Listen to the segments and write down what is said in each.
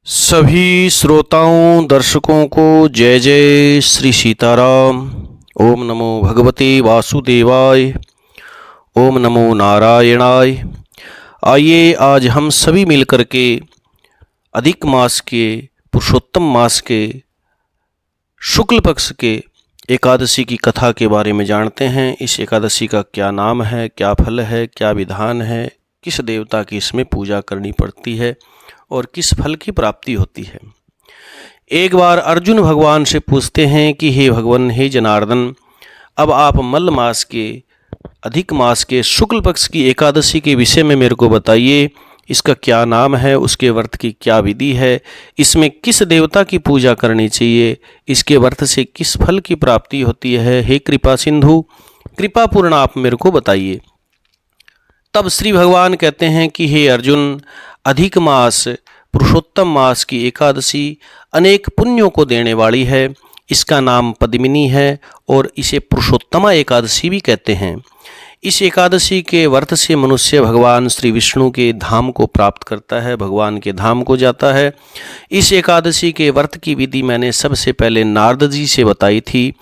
सभी श्रोताओं दर्शकों को जय जय श्री सीताराम। ओम नमो भगवते वासुदेवाय। ओम नमो नारायणाय। आइए आज हम सभी मिलकर के अधिक मास के पुरुषोत्तम मास के शुक्ल पक्ष के एकादशी की कथा के बारे में जानते हैं। इस एकादशी का क्या नाम है, क्या फल है, क्या विधान है, किस देवता की इसमें पूजा करनी पड़ती है और किस फल की प्राप्ति होती है। एक बार अर्जुन भगवान से पूछते हैं कि हे भगवान, हे जनार्दन, अब आप मल्ल मास के अधिक मास के शुक्ल पक्ष की एकादशी के विषय में मेरे को बताइए। इसका क्या नाम है, उसके व्रत की क्या विधि है, इसमें किस देवता की पूजा करनी चाहिए, इसके व्रत से किस फल की प्राप्ति होती है। हे कृपा सिंधु, कृपा पूर्ण आप मेरे को बताइए। तब श्री भगवान कहते हैं कि हे अर्जुन, अधिक मास पुरुषोत्तम मास की एकादशी अनेक पुण्यों को देने वाली है। इसका नाम पद्मिनी है और इसे पुरुषोत्तमा एकादशी भी कहते हैं। इस एकादशी के व्रत से मनुष्य भगवान श्री विष्णु के धाम को प्राप्त करता है, भगवान के धाम को जाता है। इस एकादशी के व्रत की विधि मैंने सबसे पहले नारद जी से बताई थी।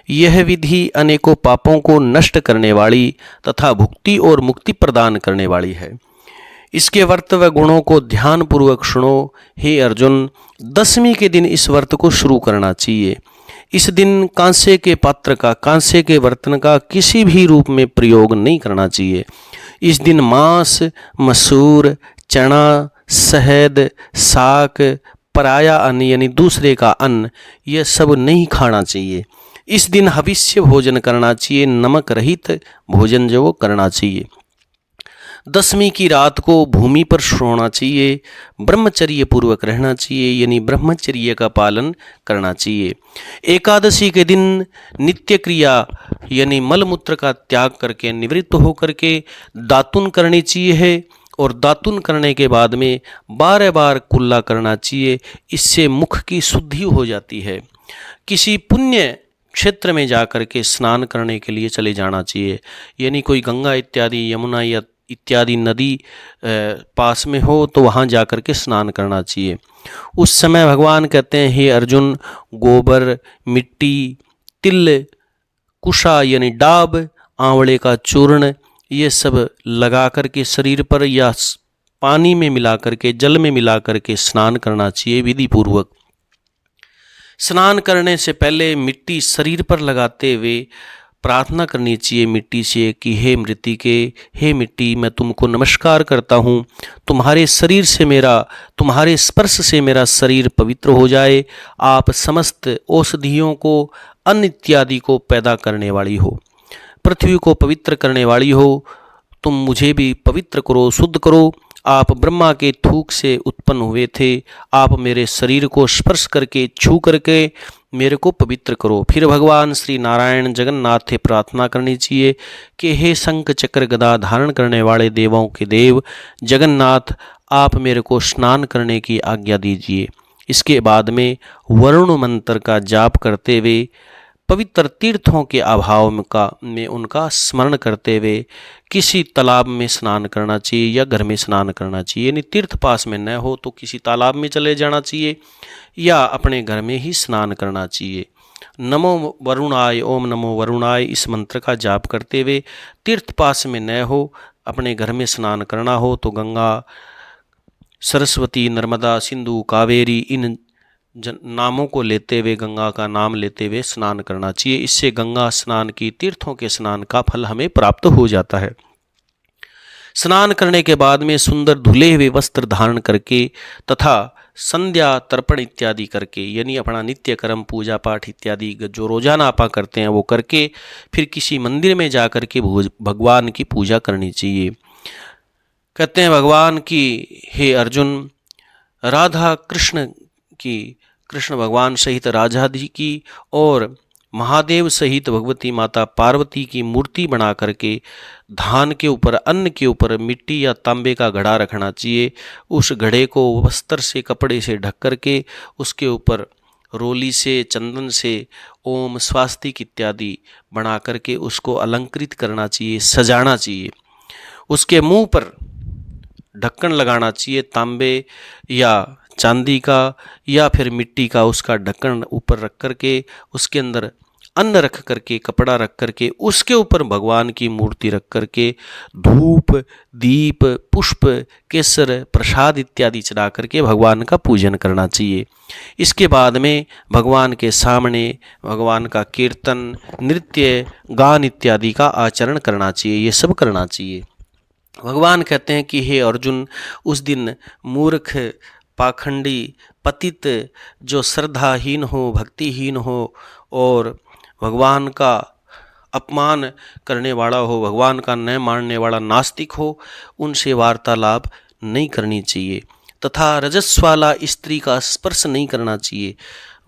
यह विधि अनेकों पापों को नष्ट करने वाली तथा भुक्ति और मुक्ति प्रदान करने वाली है। इसके व्रत व गुणों को ध्यानपूर्वक सुनो। हे अर्जुन, दशमी के दिन इस व्रत को शुरू करना चाहिए। इस दिन कांसे के पात्र का, कांसे के बर्तन का किसी भी रूप में प्रयोग नहीं करना चाहिए। इस दिन मांस, मसूर, चना, शहद, साग, पराया अन्न यानी दूसरे का अन्न, यह सब नहीं खाना चाहिए। इस दिन हविष्य भोजन करना चाहिए, नमक रहित भोजन जो वो करना चाहिए। दशमी की रात को भूमि पर सोना चाहिए, ब्रह्मचर्य पूर्वक रहना चाहिए यानी ब्रह्मचर्य का पालन करना चाहिए। एकादशी के दिन नित्य क्रिया यानी मलमूत्र का त्याग करके निवृत्त होकर के दातुन करनी चाहिए है और दातुन करने के बाद में 12 बार कुल्ला करना चाहिए। इससे मुख की शुद्धि हो जाती है। किसी पुण्य क्षेत्र में जाकर के स्नान करने के लिए चले जाना चाहिए, यानी कोई गंगा इत्यादि, यमुना या इत्यादि नदी पास में हो तो वहाँ जाकर के स्नान करना चाहिए। उस समय भगवान कहते हैं, हे अर्जुन, गोबर, मिट्टी, तिल, कुशा यानी डाब, आंवले का चूर्ण, ये सब लगा करके शरीर पर या पानी में मिला करके, जल में मिला करके स्नान करना चाहिए विधि पूर्वक। स्नान करने से पहले मिट्टी शरीर पर लगाते हुए प्रार्थना करनी चाहिए मिट्टी से कि हे मृत्तिके, हे मिट्टी, मैं तुमको नमस्कार करता हूँ। तुम्हारे शरीर से मेरा, तुम्हारे स्पर्श से मेरा शरीर पवित्र हो जाए। आप समस्त औषधियों को, अन्न इत्यादि को पैदा करने वाली हो, पृथ्वी को पवित्र करने वाली हो। तुम मुझे भी पवित्र करो, शुद्ध करो। आप ब्रह्मा के थूक से उत्पन्न हुए थे। आप मेरे शरीर को स्पर्श करके, छू करके मेरे को पवित्र करो। फिर भगवान श्री नारायण जगन्नाथ से प्रार्थना करनी चाहिए कि हे शंख चक्र गदा धारण करने वाले देवों के देव जगन्नाथ, आप मेरे को स्नान करने की आज्ञा दीजिए। इसके बाद में वरुण मंत्र का जाप करते हुए, पवित्र तीर्थों के अभाव में उनका स्मरण करते हुए किसी तालाब में स्नान करना चाहिए या घर में स्नान करना चाहिए। यानी तीर्थ पास में न हो तो किसी तालाब में चले जाना चाहिए या अपने घर में ही स्नान करना चाहिए। नमो वरुणाय, ओम नमो वरुणाय, इस मंत्र का जाप करते हुए तीर्थ पास में न हो, अपने घर में स्नान करना हो तो गंगा, सरस्वती, नर्मदा, सिंधु, कावेरी, इन नामों को लेते हुए, गंगा का नाम लेते हुए स्नान करना चाहिए। इससे गंगा स्नान की, तीर्थों के स्नान का फल हमें प्राप्त हो जाता है। स्नान करने के बाद में सुंदर धुले हुए वस्त्र धारण करके तथा संध्या तर्पण इत्यादि करके, यानी अपना नित्य कर्म, पूजा पाठ इत्यादि जो रोजाना आपा करते हैं वो करके फिर किसी मंदिर में जा कर के भगवान की पूजा करनी चाहिए। कहते हैं भगवान की, हे अर्जुन, राधा कृष्ण की, कृष्ण भगवान सहित राधा जी की और महादेव सहित भगवती माता पार्वती की मूर्ति बना करके धान के ऊपर, अन्न के ऊपर मिट्टी या तांबे का घड़ा रखना चाहिए। उस घड़े को वस्त्र से, कपड़े से ढक करके उसके ऊपर रोली से, चंदन से ओम स्वास्तिक इत्यादि बना करके उसको अलंकृत करना चाहिए, सजाना चाहिए। उसके मुंह पर ढक्कन लगाना चाहिए तांबे या चांदी का या फिर मिट्टी का उसका ढक्कन ऊपर रख करके उसके अंदर अन्न रख करके, कपड़ा रख करके, उसके ऊपर भगवान की मूर्ति रख करके धूप, दीप, पुष्प, केसर, प्रसाद इत्यादि चढ़ा करके भगवान का पूजन करना चाहिए। इसके बाद में भगवान के सामने भगवान का कीर्तन, नृत्य, गान इत्यादि का आचरण करना चाहिए। ये सब करना चाहिए। भगवान कहते हैं कि हे अर्जुन, उस दिन मूर्ख, पाखंडी, पतित, जो श्रद्धाहीन हो, भक्तिहीन हो और भगवान का अपमान करने वाला हो, भगवान का न मानने वाला नास्तिक हो, उनसे वार्तालाप नहीं करनी चाहिए तथा रजस वाला स्त्री का स्पर्श नहीं करना चाहिए।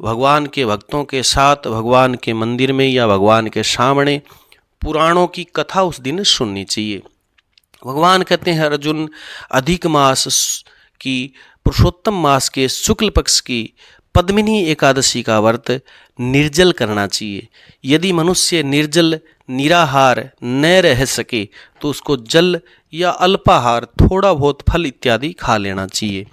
भगवान के भक्तों के साथ भगवान के मंदिर में या भगवान के सामने पुराणों की कथा उस दिन सुननी चाहिए। भगवान कहते हैं अर्जुन, अधिक मास की पुरुषोत्तम मास के शुक्ल पक्ष की पद्मिनी एकादशी का व्रत निर्जल करना चाहिए। यदि मनुष्य निर्जल निराहार न रह सके तो उसको जल या अल्पाहार, थोड़ा बहुत फल इत्यादि खा लेना चाहिए।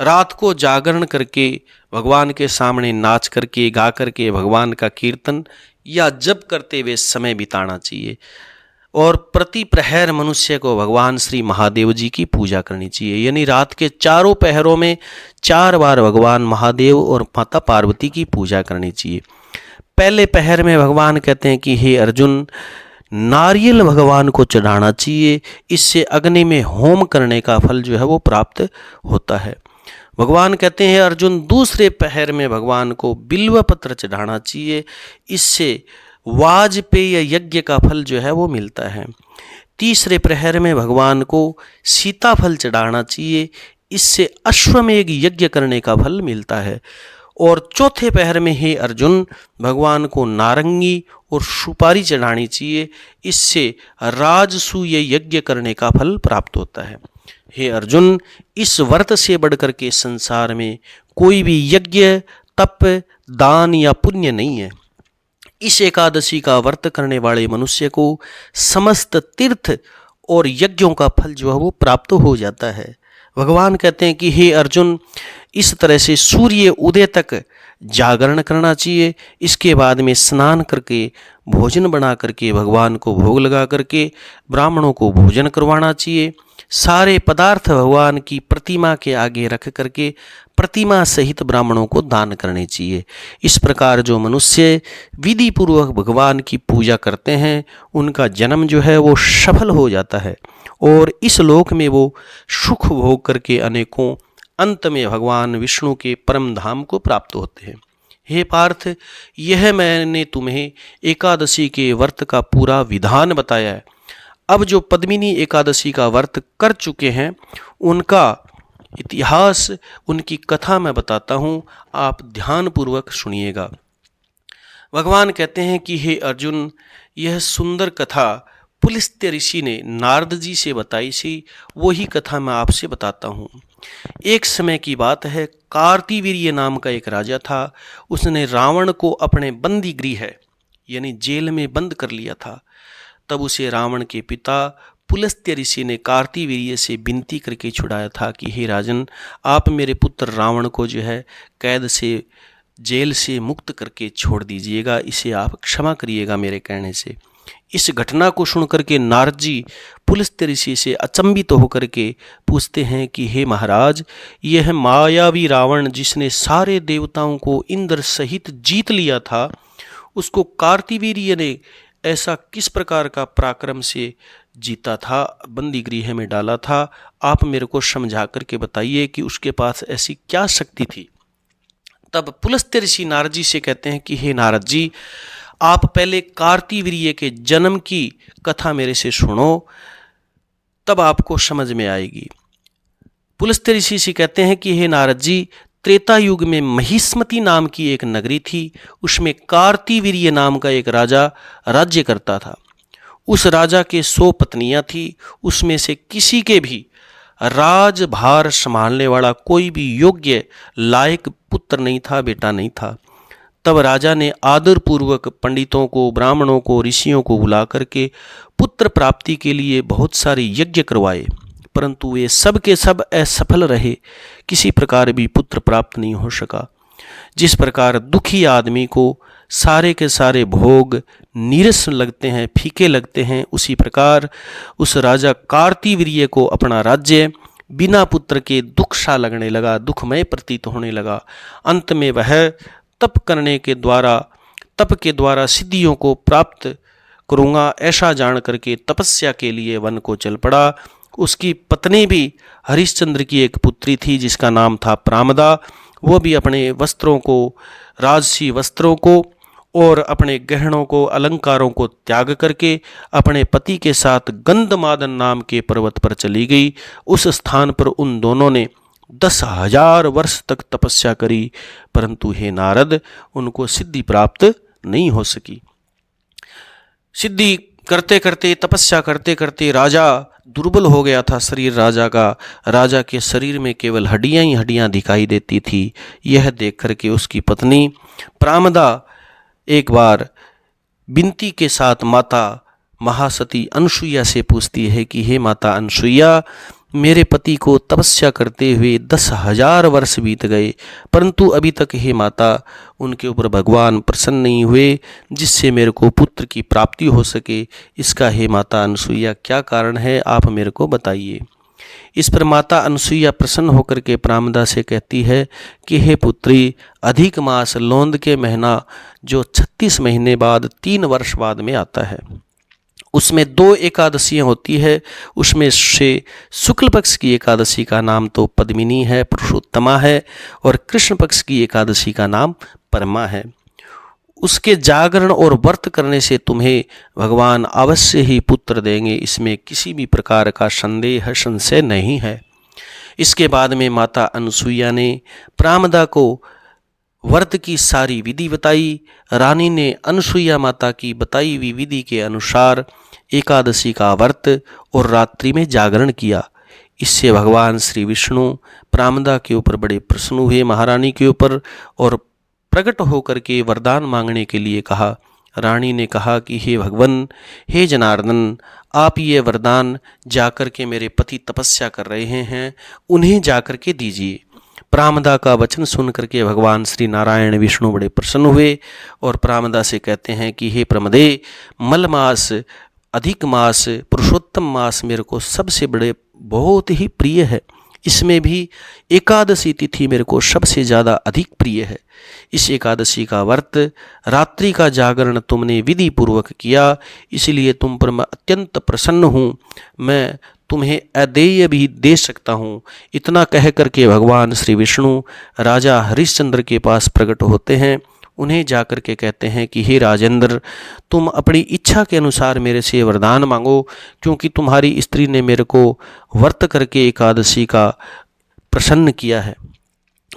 रात को जागरण करके भगवान के सामने नाच करके, गा करके भगवान का कीर्तन या जप करते हुए समय बिताना चाहिए। और प्रति प्रहर मनुष्य को भगवान श्री महादेव जी की पूजा करनी चाहिए। यानी रात के चारों पहरों में 4 बार भगवान महादेव और माता पार्वती की पूजा करनी चाहिए। पहले पहर में भगवान कहते हैं कि हे अर्जुन, नारियल भगवान को चढ़ाना चाहिए, इससे अग्नि में होम करने का फल जो है वो प्राप्त होता है। भगवान कहते हैं अर्जुन, दूसरे पहर में भगवान को बिल्व पत्र चढ़ाना चाहिए, इससे वाजपेय यज्ञ का फल जो है वो मिलता है। तीसरे प्रहर में भगवान को सीताफल चढ़ाना चाहिए, इससे अश्वमेघ यज्ञ करने का फल मिलता है। और चौथे पहर में हे अर्जुन, भगवान को नारंगी और सुपारी चढ़ानी चाहिए, इससे राजसूय यज्ञ करने का फल प्राप्त होता है। हे अर्जुन, इस व्रत से बढ़कर के संसार में कोई भी यज्ञ, तप, दान या पुण्य नहीं है। इस एकादशी का व्रत करने वाले मनुष्य को समस्त तीर्थ और यज्ञों का फल जो है वो प्राप्त हो जाता है। भगवान कहते हैं कि हे अर्जुन, इस तरह से सूर्य उदय तक जागरण करना चाहिए। इसके बाद में स्नान करके भोजन बना करके भगवान को भोग लगा करके ब्राह्मणों को भोजन करवाना चाहिए। सारे पदार्थ भगवान की प्रतिमा के आगे रख करके प्रतिमा सहित ब्राह्मणों को दान करने चाहिए। इस प्रकार जो मनुष्य विधि पूर्वक भगवान की पूजा करते हैं उनका जन्म जो है वो सफल हो जाता है और इस लोक में वो सुख भोग करके अनेकों अंत में भगवान विष्णु के परम धाम को प्राप्त होते हैं। हे पार्थ, यह मैंने तुम्हें एकादशी के व्रत का पूरा विधान बताया है। अब जो पद्मिनी एकादशी का व्रत कर चुके हैं उनका इतिहास, उनकी कथा मैं बताता हूँ, आप ध्यानपूर्वक सुनिएगा। भगवान कहते हैं कि हे अर्जुन, यह सुंदर कथा पुलस्त्य ऋषि ने नारद जी से बताई थी, वही कथा मैं आपसे बताता हूँ। एक समय की बात है, कार्तिवीर्य नाम का एक राजा था। उसने रावण को अपने बंदी गृह यानी जेल में बंद कर लिया था। तब उसे रावण के पिता पुलस्त्य ऋषि ने कार्तिवीर्य से विनती करके छुड़ाया था कि हे राजन, आप मेरे पुत्र रावण को जो है कैद से, जेल से मुक्त करके छोड़ दीजिएगा, इसे आप क्षमा करिएगा मेरे कहने से। इस घटना को सुनकर के नारद जी पुलस्त्य ऋषि से अचंभित होकर के पूछते हैं कि हे महाराज, यह मायावी रावण जिसने सारे देवताओं को इंद्र सहित जीत लिया था, उसको कार्तिवीर्य ने ऐसा किस प्रकार का पराक्रम से जीता था, बंदी गृह में डाला था? आप मेरे को समझा करके बताइए कि उसके पास ऐसी क्या शक्ति थी। तब पुलस्त्य ऋषि नारद जी से कहते हैं कि हे नारद जी, आप पहले कार्तिवीर्य के जन्म की कथा मेरे से सुनो, तब आपको समझ में आएगी। पुलस्त्य ऋषि से कहते हैं कि हे नारद जी, त्रेता युग में महिष्मति नाम की एक नगरी थी, उसमें कार्तिवीर्य नाम का एक राजा राज्य करता था। उस राजा के 100 पत्नियां थी, उसमें से किसी के भी राजभार संभालने वाला कोई भी योग्य लायक पुत्र नहीं था, बेटा नहीं था। तब राजा ने आदरपूर्वक पंडितों को, ब्राह्मणों को, ऋषियों को बुला करके पुत्र प्राप्ति के लिए बहुत सारे यज्ञ करवाए। परंतु वे सब के सब असफल रहे, किसी प्रकार भी पुत्र प्राप्त नहीं हो सका। जिस प्रकार दुखी आदमी को सारे के सारे भोग नीरस लगते हैं, फीके लगते हैं, उसी प्रकार उस राजा कार्तिवीर्य को अपना राज्य बिना पुत्र के दुख सा लगने लगा, दुखमय प्रतीत होने लगा। अंत में वह तप के द्वारा सिद्धियों को प्राप्त करूँगा ऐसा जान करके तपस्या के लिए वन को चल पड़ा। उसकी पत्नी भी हरिश्चंद्र की एक पुत्री थी जिसका नाम था प्रामदा। वो भी अपने वस्त्रों को, राजसी वस्त्रों को और अपने गहनों को, अलंकारों को त्याग करके अपने पति के साथ गंधमादन नाम के पर्वत पर चली गई। उस स्थान पर उन दोनों ने 10,000 वर्ष तक तपस्या करी, परंतु हे नारद, उनको सिद्धि प्राप्त नहीं हो सकी। सिद्धि करते करते, तपस्या करते करते राजा दुर्बल हो गया था। शरीर राजा के शरीर में केवल हड्डियां ही हड्डियां दिखाई देती थी। यह देख करके उसकी पत्नी प्रामदा एक बार विनती के साथ माता महासती अनसुईया से पूछती है कि हे माता अनसुईया, मेरे पति को तपस्या करते हुए 10,000 वर्ष बीत गए, परंतु अभी तक हे माता उनके ऊपर भगवान प्रसन्न नहीं हुए जिससे मेरे को पुत्र की प्राप्ति हो सके। इसका हे माता अनसुईया क्या कारण है, आप मेरे को बताइए। इस पर माता अनसुईया प्रसन्न होकर के प्रामदा से कहती है कि हे पुत्री, अधिक मास लोंद के महीना जो 36 महीने बाद 3 वर्ष बाद में आता है, उसमें 2 एकादशियाँ होती है। उसमें से शुक्ल पक्ष की एकादशी का नाम तो पद्मिनी है, पुरुषोत्तमा है, और कृष्ण पक्ष की एकादशी का नाम परमा है। उसके जागरण और व्रत करने से तुम्हें भगवान अवश्य ही पुत्र देंगे, इसमें किसी भी प्रकार का संशय नहीं है। इसके बाद में माता अनसुईया ने प्रामदा को व्रत की सारी विधि बताई। रानी ने अनसुईया माता की बताई हुई विधि के अनुसार एकादशी का व्रत और रात्रि में जागरण किया। इससे भगवान श्री विष्णु प्रामदा के ऊपर बड़े प्रसन्न हुए, महारानी के ऊपर, और प्रकट होकर के वरदान मांगने के लिए कहा। रानी ने कहा कि हे भगवान, हे जनार्दन, आप ये वरदान जाकर के मेरे पति तपस्या कर रहे हैं, उन्हें जाकर के दीजिए। प्रामदा का वचन सुन करके भगवान श्री नारायण विष्णु बड़े प्रसन्न हुए और प्रामदा से कहते हैं कि हे प्रमदे, मल मास, अधिक मास, पुरुषोत्तम मास मेरे को सबसे बड़े बहुत ही प्रिय है। इसमें भी एकादशी तिथि मेरे को सबसे ज़्यादा अधिक प्रिय है। इस एकादशी का व्रत, रात्रि का जागरण तुमने विधि पूर्वक किया, इसलिए तुम पर मैं अत्यंत प्रसन्न हूँ। मैं तुम्हें अदेय भी दे सकता हूँ। इतना कह करके भगवान श्री विष्णु राजा हरिश्चंद्र के पास प्रकट होते हैं। उन्हें जाकर के कहते हैं कि हे राजेंद्र, तुम अपनी इच्छा के अनुसार मेरे से वरदान मांगो, क्योंकि तुम्हारी स्त्री ने मेरे को व्रत करके एकादशी का प्रसन्न किया है।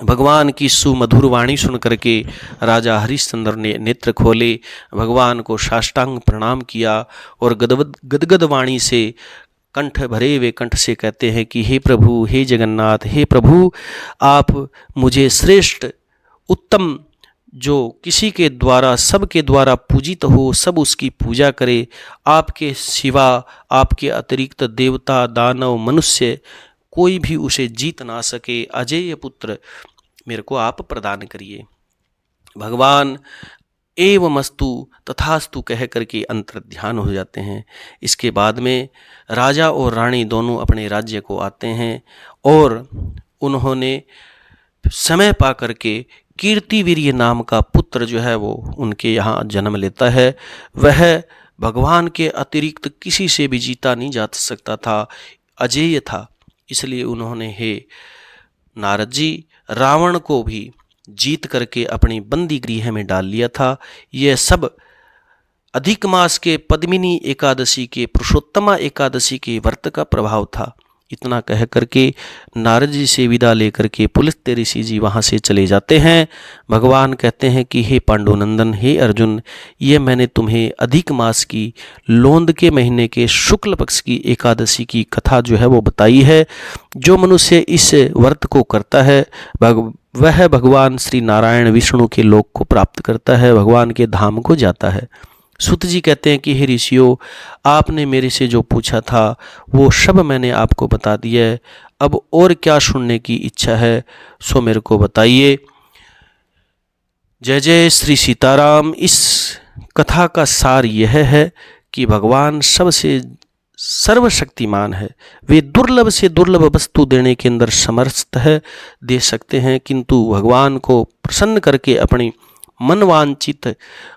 भगवान की सुमधुर वाणी सुन करके राजा हरिश्चंद्र ने नेत्र खोले, भगवान को साष्टांग प्रणाम किया और गदगद वाणी से, कंठ भरे हुए कंठ से कहते हैं कि हे प्रभु, हे जगन्नाथ, हे प्रभु, आप मुझे श्रेष्ठ उत्तम, जो किसी के द्वारा, सबके द्वारा पूजित हो, सब उसकी पूजा करे, आपके सिवा, आपके अतिरिक्त देवता, दानव, मनुष्य कोई भी उसे जीत ना सके, अजेय पुत्र मेरे को आप प्रदान करिए। भगवान एवमस्तु तथास्तु कह करके अंतर्ध्यान हो जाते हैं। इसके बाद में राजा और रानी दोनों अपने राज्य को आते हैं और उन्होंने समय पा करके कीर्तिवीर्य नाम का पुत्र जो है वो उनके यहाँ जन्म लेता है। वह भगवान के अतिरिक्त किसी से भी जीता नहीं जा सकता था, अजेय था। इसलिए उन्होंने हे नारद जी, रावण को भी जीत करके अपनी बंदी गृह में डाल लिया था। यह सब अधिक मास के पद्मिनी एकादशी के, पुरुषोत्तमा एकादशी के व्रत का प्रभाव था। इतना कह करके नारद जी से विदा लेकर के पुलस्त्य ऋषि जी वहाँ से चले जाते हैं। भगवान कहते हैं कि हे पांडुनंदन, हे अर्जुन, ये मैंने तुम्हें अधिक मास की लोंद के महीने के शुक्ल पक्ष की एकादशी की कथा जो है वो बताई है। जो मनुष्य इस व्रत को करता है वह भगवान श्री नारायण विष्णु के लोक को प्राप्त करता है, भगवान के धाम को जाता है। सूत जी कहते हैं कि हे ऋषियों, आपने मेरे से जो पूछा था वो सब मैंने आपको बता दिया है। अब और क्या सुनने की इच्छा है सो मेरे को बताइए। जय जय श्री सीताराम। इस कथा का सार यह है कि भगवान सबसे सर्वशक्तिमान है। वे दुर्लभ से दुर्लभ वस्तु देने के अंदर समर्थ है, दे सकते हैं, किंतु भगवान को प्रसन्न करके अपनी मनवांचित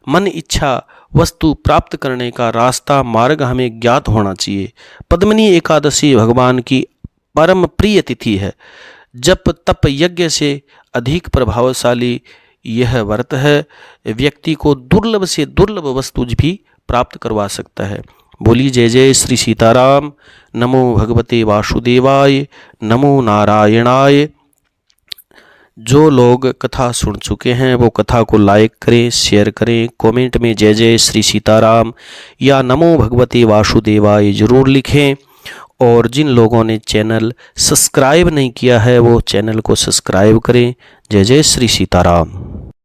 मन इच्छा वस्तु प्राप्त करने का रास्ता मार्ग हमें ज्ञात होना चाहिए। पद्मिनी एकादशी भगवान की परम प्रिय तिथि है। जप तप यज्ञ से अधिक प्रभावशाली यह व्रत है। व्यक्ति को दुर्लभ से दुर्लभ वस्तु भी प्राप्त करवा सकता है। बोली जय जय श्री सीताराम। नमो भगवते वासुदेवाय, नमो नारायणाय। जो लोग कथा सुन चुके हैं वो कथा को लाइक करें, शेयर करें, कमेंट में जय जय श्री सीताराम या नमो भगवते वासुदेवाय ज़रूर लिखें। और जिन लोगों ने चैनल सब्सक्राइब नहीं किया है वो चैनल को सब्सक्राइब करें। जय जय श्री सीताराम।